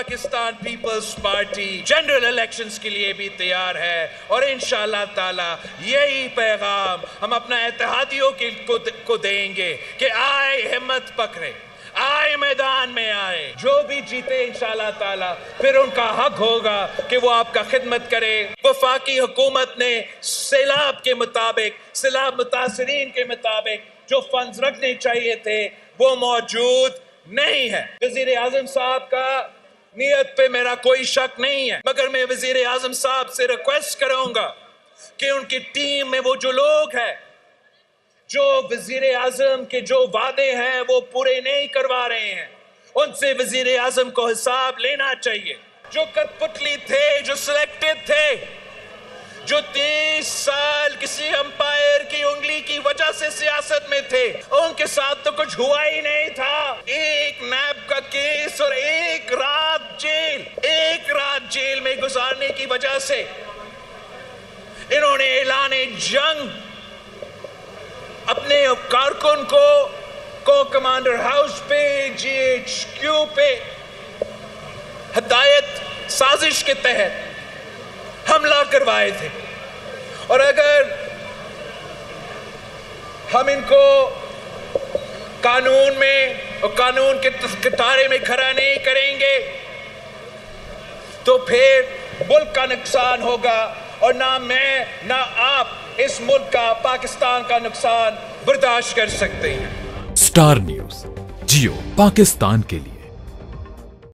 Pakistan peoples party general elections के लिए भी तैयार है और इंशाअल्लाह ताला यही पैगाम हम अपना इत्तेहादियों को देंगे कि आए हिम्मत पकड़े, आए मैदान में आए, जो भी जीते इंशाअल्लाह ताला फिर उनका हक होगा कि वो आपका खिदमत करे। वफाकी हुकूमत ने सैलाब के मुताबिक, सैलाब मुतासरीन के मुताबिक जो फंड्स रखने चाहिए थे वो मौजूद नहीं है। वजीर आजम साहब का नीयत पे मेरा कोई शक नहीं है, मगर मैं वजीर आजम साहब से रिक्वेस्ट करूंगा कि उनकी टीम में वो जो लोग हैं जो वजीर आजम के जो वादे हैं वो पूरे नहीं करवा रहे हैं, उनसे वजीर आजम को हिसाब लेना चाहिए। जो कठपुतली थे, जो सिलेक्टेड थे, जो 30 साल किसी अंपायर की उंगली की वजह से सियासत में थे, उनके साथ तो कुछ हुआ ही नहीं था। एक नैब का केस और एक रात जेल में गुजारने की वजह से इन्होंने ऐलाने जंग अपने कारकुन को कमांडर हाउस पे, GHQ पे हिदायत साजिश के तहत हमला करवाए थे। और अगर हम इनको कानून में और कानून के कटारे में खड़ा नहीं करेंगे तो फिर मुल्क का नुकसान होगा और ना मैं ना आप इस मुल्क का, पाकिस्तान का नुकसान बर्दाश्त कर सकते हैं। स्टार न्यूज़, जियो पाकिस्तान के लिए।